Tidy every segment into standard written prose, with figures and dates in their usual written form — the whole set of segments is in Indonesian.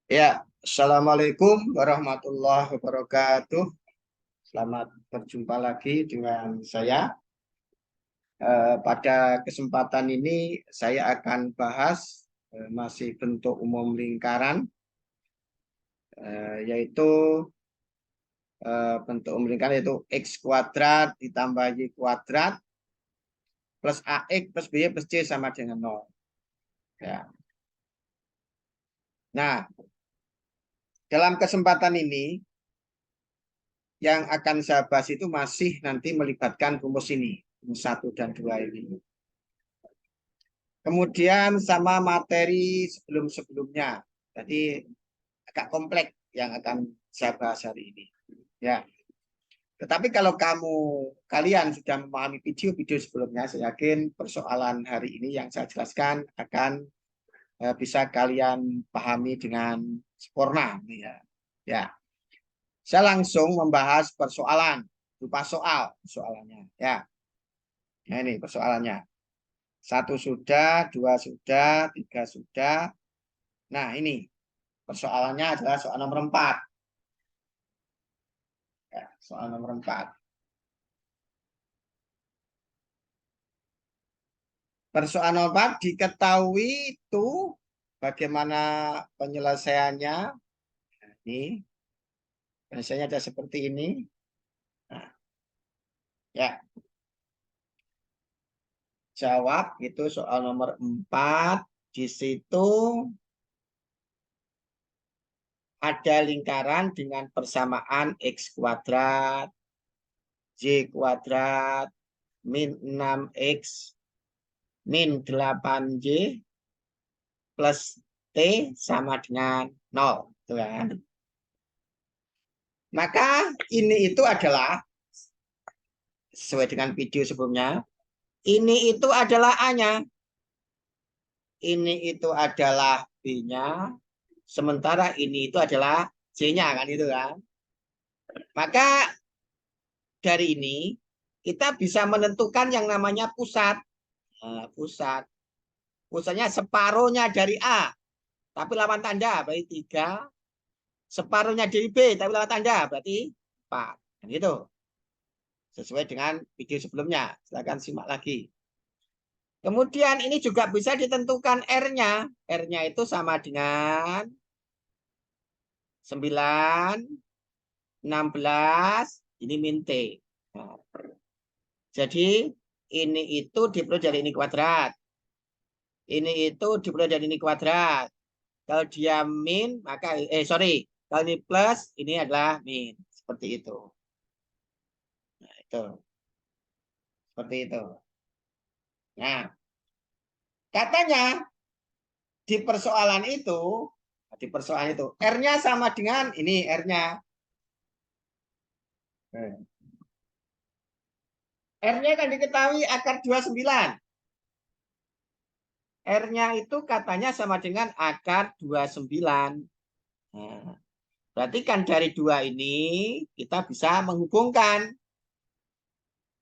Ya, Assalamualaikum warahmatullahi wabarakatuh. Selamat berjumpa lagi dengan saya. Pada kesempatan ini saya akan bahas masih bentuk umum lingkaran, yaitu bentuk umum lingkaran yaitu x kuadrat ditambah y kuadrat plus ax plus by plus c sama dengan 0. Ya. Nah, dalam kesempatan ini yang akan saya bahas itu masih nanti melibatkan rumus ini, rumus 1 dan 2 ini. Kemudian sama materi sebelum-sebelumnya. Jadi agak kompleks yang akan saya bahas hari ini. Ya. Tetapi kalau kalian sudah memahami video-video sebelumnya, saya yakin persoalan hari ini yang saya jelaskan akan bisa kalian pahami dengan sempurna. Ya. Ya. Saya langsung membahas persoalan berupa soalannya. Ya. Nah ini persoalannya. 1 sudah, 2 sudah, 3 sudah. Nah ini persoalannya adalah soal nomor 4. Ya, soal nomor 4. Persoalan nomor 4 diketahui itu bagaimana penyelesaiannya. Nah, ini penyelesaiannya ada seperti ini. Nah, ya, jawab itu soal nomor 4. Di situ ada lingkaran dengan persamaan x kuadrat, y kuadrat, min 6x, min 8y, plus T sama dengan 0. Tuh kan? Maka ini itu adalah, sesuai dengan video sebelumnya, ini itu adalah A-nya. Ini itu adalah B-nya. Sementara ini itu adalah C-nya, kan itu kan. Maka dari ini, kita bisa menentukan yang namanya pusat. Nah, pusat. Pusatnya separuhnya dari A. Tapi lawan tanda, berarti 3. Separuhnya dari B, tapi lawan tanda, berarti 4. Kan gitu. Sesuai dengan video sebelumnya. Silakan simak lagi. Kemudian ini juga bisa ditentukan R-nya. R-nya itu sama dengan 9, 16, ini min T. Nah, jadi ini itu diperoleh dari ini kuadrat. Ini itu diperoleh dari ini kuadrat. Kalau dia min, maka, sorry. Kalau ini plus, ini adalah min. Seperti itu. Nah, itu. Seperti itu. Nah, katanya di persoalan itu R-nya sama dengan ini R-nya. R-nya kan diketahui akar 29. R-nya itu katanya sama dengan akar 29. Nah, berarti kan dari 2 ini kita bisa menghubungkan.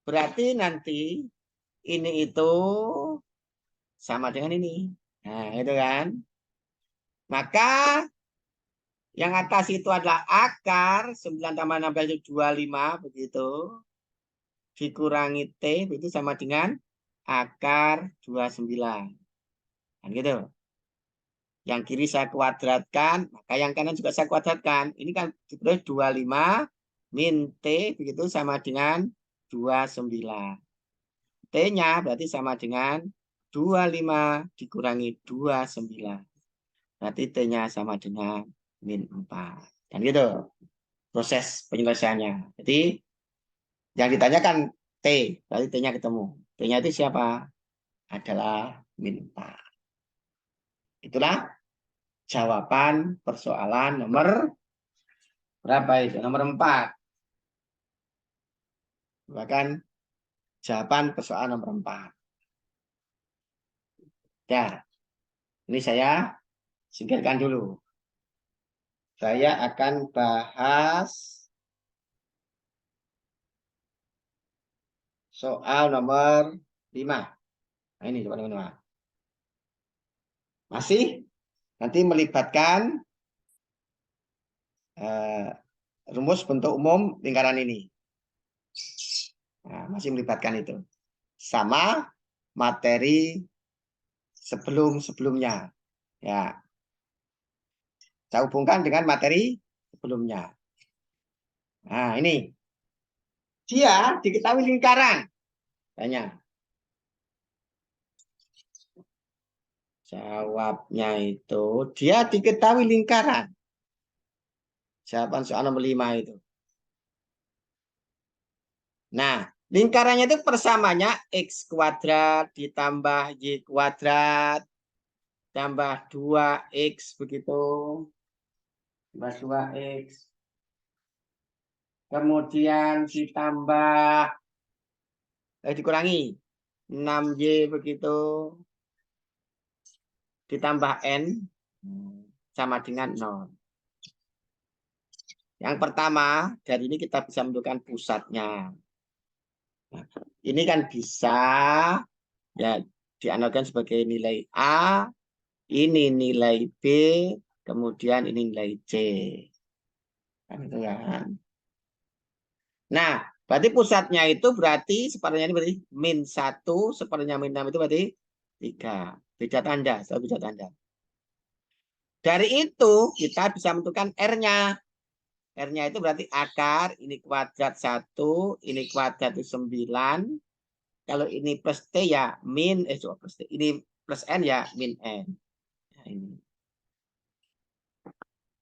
Berarti nanti ini itu sama dengan ini. Nah, itu kan. Maka yang atas itu adalah akar 9 tambah 16 itu 25 begitu. Dikurangi T itu sama dengan akar 29. Kan gitu. Yang kiri saya kuadratkan, maka yang kanan juga saya kuadratkan. Ini kan diperoleh 25 min T begitu sama dengan 29. T-nya berarti sama dengan 25 dikurangi 29. Berarti T-nya sama dengan min 4. Dan gitu proses penyelesaiannya. Jadi yang ditanyakan T, berarti T-nya ketemu. T-nya itu siapa? Adalah min 4. Itulah jawaban persoalan nomor berapa itu? Nomor 4. Bahkan jawaban persoalan nomor 4. Ya, ini saya singkirkan dulu. Saya akan bahas soal nomor 5. Nah, ini soal nomor 5. Masih nanti melibatkan eh, rumus bentuk umum lingkaran ini. Nah, masih melibatkan itu. Sama materi sebelum-sebelumnya. Ya, saya hubungkan dengan materi sebelumnya. Nah, ini. Dia diketahui lingkaran. Tanya. Jawabnya itu, dia diketahui lingkaran. Jawaban soal nomor 5 itu. Nah, lingkarannya itu persamanya X kuadrat ditambah Y kuadrat tambah 2X begitu. Tambah 2X. Kemudian ditambah, dikurangi 6Y begitu. Ditambah N sama dengan 0. Yang pertama, dari ini kita bisa menentukan pusatnya. Nah, ini kan bisa ya dianalogikan sebagai nilai A, ini nilai B, kemudian ini nilai C. Kan itu kan. Nah, berarti pusatnya itu berarti separuhnya ini berarti -1, separuhnya -6 itu berarti 3. Beda tanda, selalu beda tanda. Dari itu kita bisa menentukan R-nya. R-nya itu berarti akar, ini kuadrat 1, ini kuadrat itu 9. Kalau ini plus T ya plus T. Ini plus N ya min N. Nah, ini.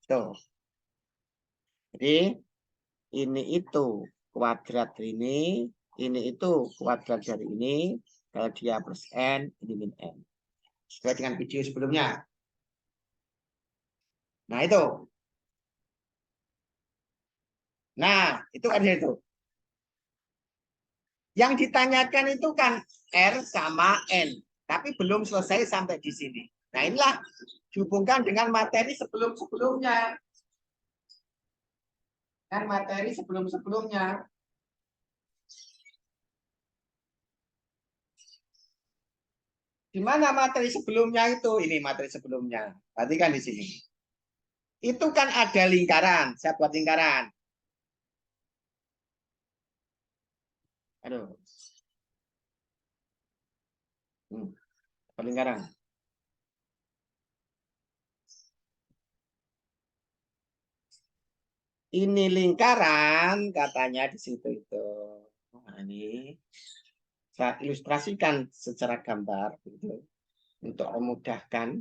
Tuh. Jadi ini itu kuadrat ini itu kuadrat dari ini. Kalau dia plus N, ini min N. Sesuai dengan video sebelumnya. Nah, itu. Nah, itu ada itu. Yang ditanyakan itu kan R sama N. Tapi belum selesai sampai di sini. Nah, inilah dihubungkan dengan materi sebelum-sebelumnya. Kan materi sebelum-sebelumnya. Di mana materi sebelumnya itu? Ini materi sebelumnya. Perhatikan di sini. Itu kan ada lingkaran. Saya buat lingkaran. Aduh. Lingkaran. Ini lingkaran katanya di situ itu. Nah, ini saya ilustrasikan secara gambar gitu, untuk memudahkan.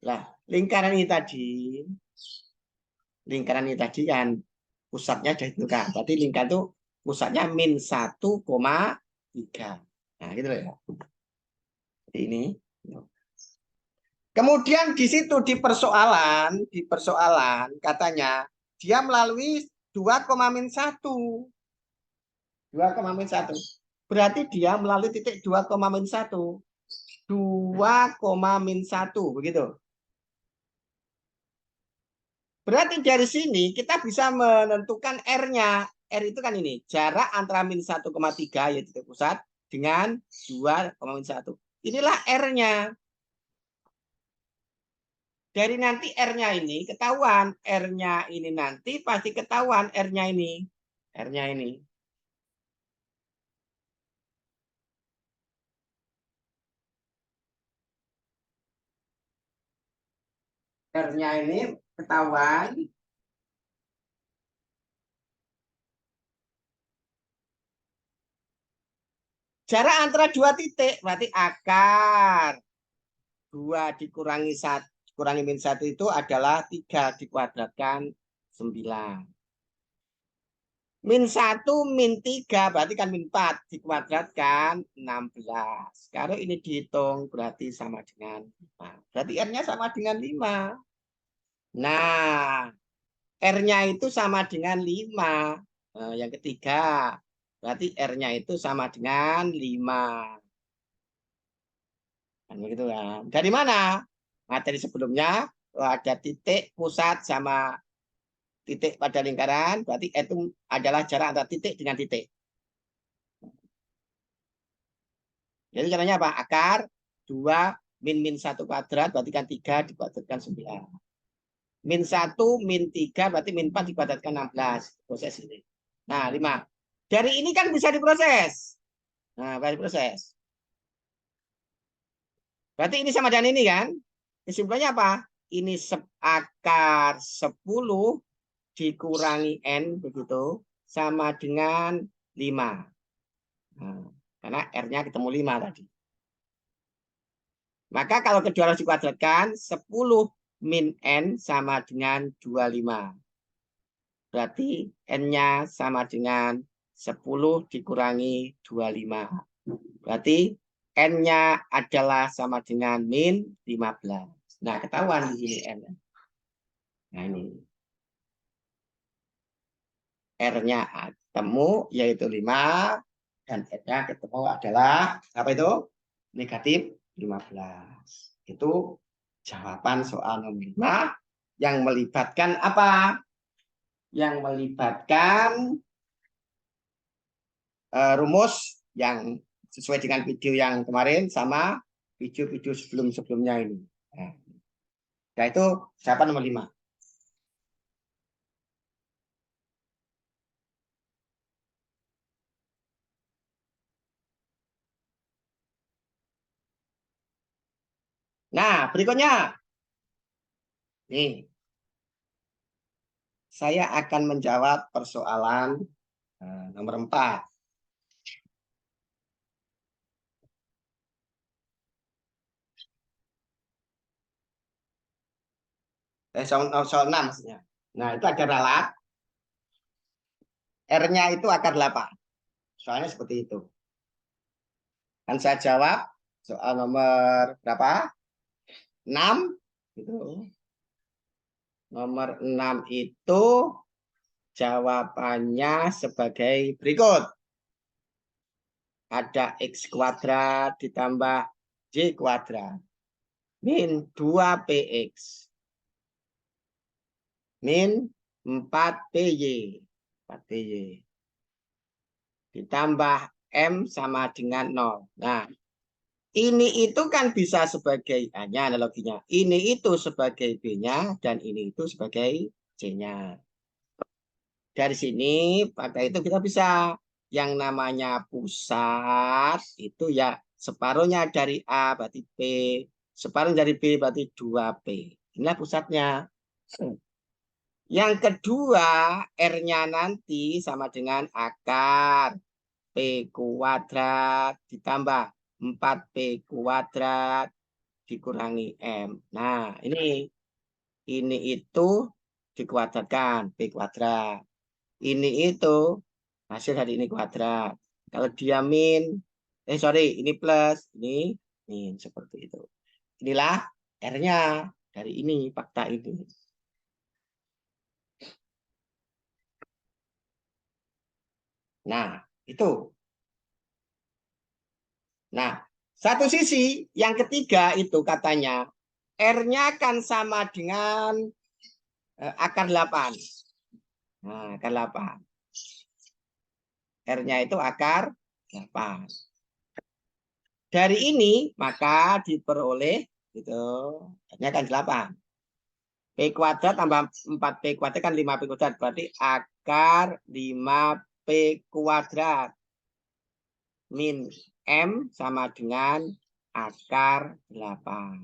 Lah, lingkaran ini tadi kan pusatnya ada itu kan. Berarti lingkaran itu pusatnya -1,3. Nah, gitu loh ya. Ini. Kemudian di situ di persoalan katanya dia melalui 2,-1. 2,-1. Berarti dia melalui titik 2,-1. 2,-1 begitu. Berarti dari sini kita bisa menentukan R-nya. R itu kan ini, jarak antara -1,3 yaitu titik pusat dengan 2,-1. Inilah R-nya. Dari nanti R-nya ini ketahuan. R-nya ini nanti pasti ketahuan R-nya ini. R-nya ini. R-nya ini ketahuan. Jarak antara dua titik berarti akar 2 dikurangi 1 kurangi -1 itu adalah 3 dikuadratkan 9. -1 -3 berarti kan -4 dikuadratkan 16. Kalau ini dihitung berarti sama dengan 5. Berarti R-nya sama dengan 5. Nah, R-nya itu sama dengan 5. Yang ketiga, berarti R-nya itu sama dengan 5. Kan begitu kan. Dari mana? Materi sebelumnya ada titik pusat sama titik pada lingkaran, berarti itu adalah jarak antara titik dengan titik. Jadi caranya apa? Akar 2 min-1 kuadrat, berarti kan 3 dikuadratkan 9. Min 1, min 3, berarti min 4 dikuadratkan 16. Proses ini. Nah, 5. Dari ini kan bisa diproses. Nah, bisa diproses. Berarti ini sama dengan ini kan? Kesimpulannya apa? Ini akar 10 dikurangi N, begitu, sama dengan 5. Nah, karena R-nya ketemu 5 tadi. Maka kalau kedua harus dikuadratkan, 10 min N sama dengan 25. Berarti N-nya sama dengan 10 dikurangi 25. Berarti N-nya adalah sama dengan min 15. Nah, ketahuan di sini N. Nah, ini. R-nya ketemu, yaitu 5. Dan N-nya ketemu adalah, apa itu? Negatif 15. Itu jawaban soal nomor 5 yang melibatkan apa? Yang melibatkan rumus yang sesuai dengan video yang kemarin sama video-video sebelum-sebelumnya ini. Nah, itu jawaban nomor 5. Nah, berikutnya. Nih. Saya akan menjawab persoalan nomor 4. Soal 6 maksudnya. Nah, itu ada ralat. R-nya itu akar 8. Soalnya seperti itu. Kan saya jawab soal nomor berapa? 6. Itu. Nomor 6 itu jawabannya sebagai berikut. Ada X kuadrat ditambah Y kuadrat. Min 2PX. Min 4PY. 4PY. Ditambah M sama dengan 0. Nah, ini itu kan bisa sebagai A-nya analoginya. Ini itu sebagai B-nya dan ini itu sebagai C-nya. Dari sini, pada itu kita bisa yang namanya pusat itu ya separuhnya dari A berarti B, separuh dari B berarti 2P. Inilah pusatnya. Yang kedua, R-nya nanti sama dengan akar P kuadrat ditambah 4P kuadrat dikurangi M. Nah, ini itu dikuadratkan P kuadrat. Ini itu hasil dari ini kuadrat. Kalau dia min, ini plus, ini min, seperti itu. Inilah R-nya dari ini, fakta ini. Nah, itu. Nah, satu sisi yang ketiga itu katanya R-nya kan sama dengan akar 8. Nah, akar 8. R-nya itu akar 8. Dari ini maka diperoleh itu R-nya kan 8. P kuadrat tambah 4P kuadrat kan 5P kuadrat. Berarti akar 5P kuadrat min M sama dengan akar 8.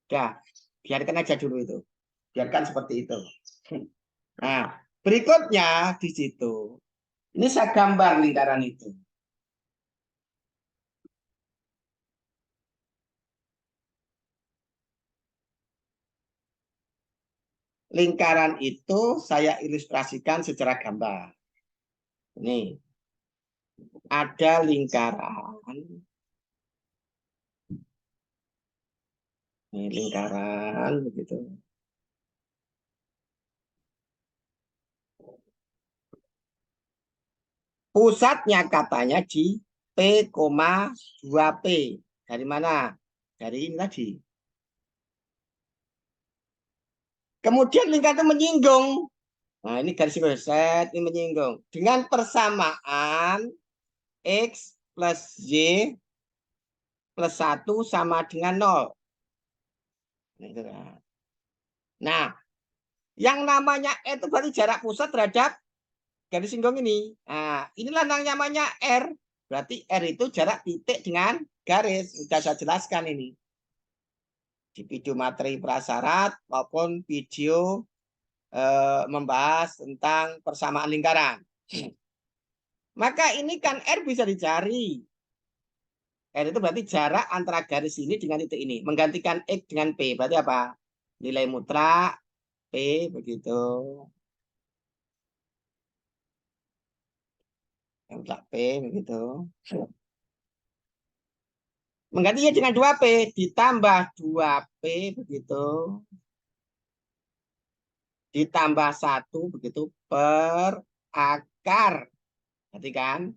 Udah, biarkan aja dulu itu. Biarkan seperti itu. Nah, berikutnya di situ. Ini saya gambar lingkaran itu. Lingkaran itu saya ilustrasikan secara gambar. Ini ada lingkaran. Ini lingkaran begitu. Pusatnya katanya di P,2P. Dari mana? Dari ini tadi. Kemudian lingkaran itu menyinggung. Nah, ini garis set ini menyinggung. Dengan persamaan X plus Y plus 1 sama dengan 0. Nah, itu kan. Nah, yang namanya E itu berarti jarak pusat terhadap garis singgung ini. Nah, inilah namanya R. Berarti R itu jarak titik dengan garis. Sudah saya jelaskan ini. Di video materi prasyarat maupun video membahas tentang persamaan lingkaran. Maka ini kan R bisa dicari. R itu berarti jarak antara garis ini dengan titik ini. Menggantikan X dengan P. Berarti apa? Nilai mutlak P begitu. Mutlak P begitu. Menggantinya dengan 2P. Ditambah 2P begitu. Ditambah 1 begitu per akar. Berarti kan?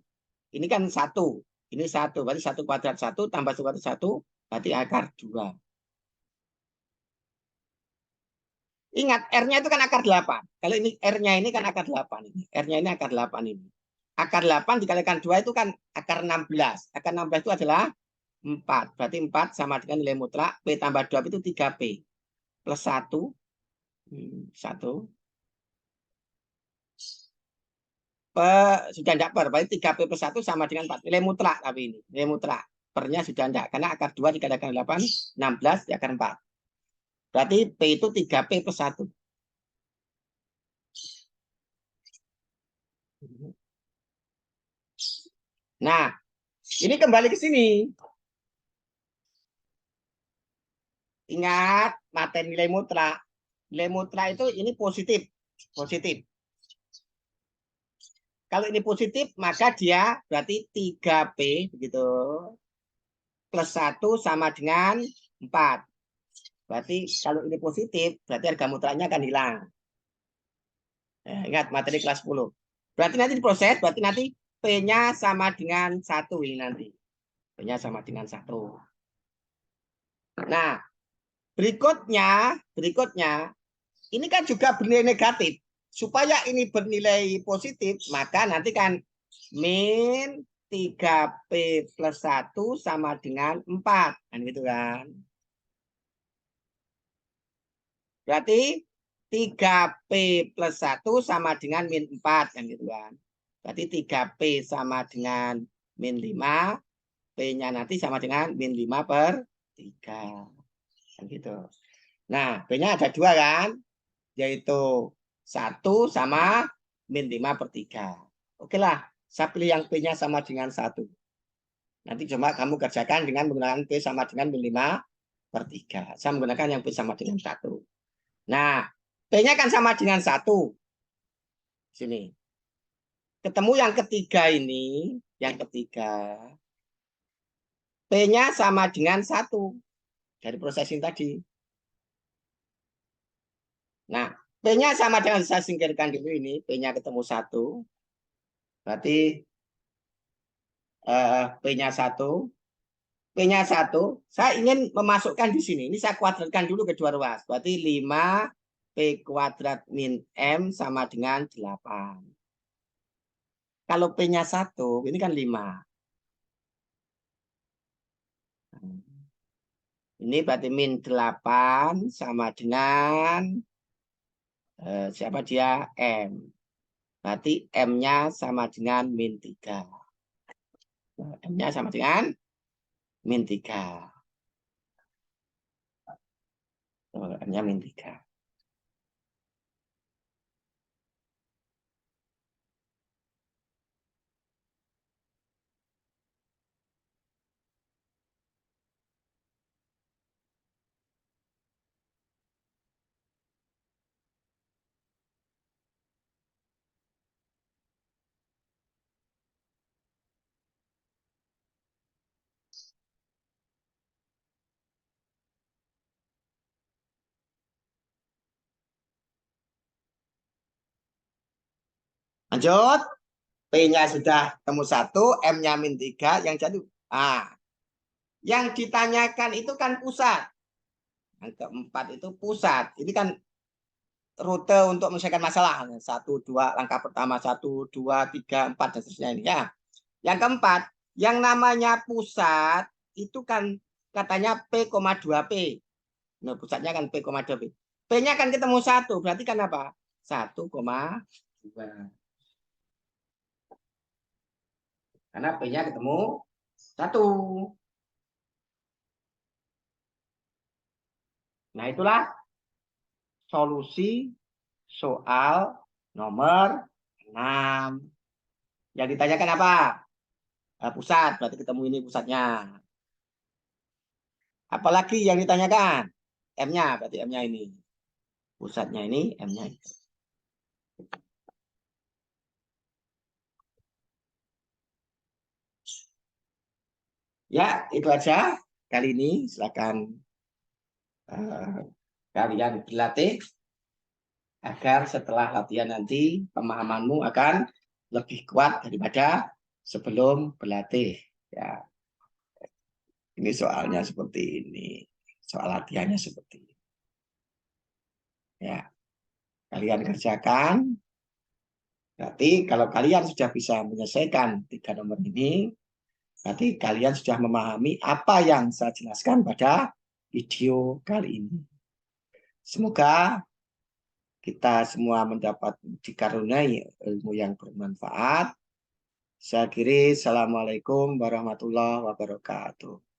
Ini kan 1. Ini 1. Berarti 1 kuadrat 1 tambah 1 kuadrat 1. Berarti akar 2. Ingat, R-nya itu kan akar 8. Kalau ini R-nya ini kan akar 8. R-nya ini akar 8 ini. Akar 8 dikalikan 2 itu kan akar 16. Akar 16 itu adalah 4. Berarti 4 sama dengan nilai mutlak. P tambah 2 itu 3P. Plus 1. 1. Sudah tidak per. Berarti 3P plus 1 sama dengan 4. Nilai mutlak tapi ini. Nilai mutlak. Pernya sudah tidak. Karena akar 2 dikalikan 8. 16 di akar 4. Berarti P itu 3P plus 1. Nah, ini kembali ke sini. Ingat, materi nilai mutlak. Nilai mutlak itu ini positif. Positif. Kalau ini positif, maka dia berarti 3P begitu. Plus 1 sama dengan 4. Berarti kalau ini positif, berarti harga mutlaknya akan hilang. Ingat, materi kelas 10. Berarti nanti diproses, berarti nanti P-nya sama dengan 1 ini nanti. P-nya sama dengan 1. Nah, berikutnya, ini kan juga bernilai negatif. Supaya ini bernilai positif, maka nanti kan min 3P plus 1 sama dengan 4. Kan gitu kan. Berarti 3P plus 1 sama dengan min 4. Kan gitu kan. Berarti 3P sama dengan min 5. P-nya nanti sama dengan min 5 per 3. Kan gitu. Nah, P-nya ada 2 kan. Yaitu 1 sama min 5 per 3. Oke lah, saya pilih yang P-nya sama dengan 1. Nanti coba kamu kerjakan dengan menggunakan P sama dengan min 5 per 3. Saya menggunakan yang P sama dengan 1. Nah, P-nya kan sama dengan 1. Sini. Ketemu yang ketiga ini, yang ketiga. P-nya sama dengan 1. Dari proses ini tadi. Nah, P-nya sama dengan, saya singkirkan dulu ini. P-nya ketemu 1. Berarti P-nya 1. P-nya 1. Saya ingin memasukkan di sini. Ini saya kuadratkan dulu kedua ruas. Berarti 5P kuadrat min M sama dengan 8. Kalau P-nya 1, ini kan 5. Ini berarti min 8 sama dengan siapa dia? M. Berarti M-nya sama dengan min 3. M-nya sama dengan min 3. M-nya min 3. Lanjut. P-nya sudah temu 1, M-nya min 3. Yang jadi, yang ditanyakan itu kan pusat. Yang keempat itu pusat. Ini kan rute untuk menyelesaikan masalah. 1, 2, langkah pertama 1, 2, 3, 4, dan seterusnya ini. Ya. Yang keempat, yang namanya pusat itu kan katanya P,2P. Nah, pusatnya kan P,2P. P-nya kan ketemu 1, berarti kan apa? 1,2. Karena P-nya ketemu 1. Nah, itulah solusi soal nomor 6. Yang ditanyakan apa? Pusat, berarti ketemu ini pusatnya. Apalagi yang ditanyakan? M-nya, berarti M-nya ini. Pusatnya ini, M-nya ini. Ya, itu aja kali ini. Silakan kalian berlatih agar setelah latihan nanti pemahamanmu akan lebih kuat daripada sebelum berlatih. Ya, ini soalnya seperti ini. Soal latihannya seperti ini. Ya, kalian kerjakan. Berarti kalau kalian sudah bisa menyelesaikan 3 nomor ini, berarti kalian sudah memahami apa yang saya jelaskan pada video kali ini. Semoga kita semua mendapat dikaruniai ilmu yang bermanfaat. Saya akhiri, Assalamualaikum warahmatullahi wabarakatuh.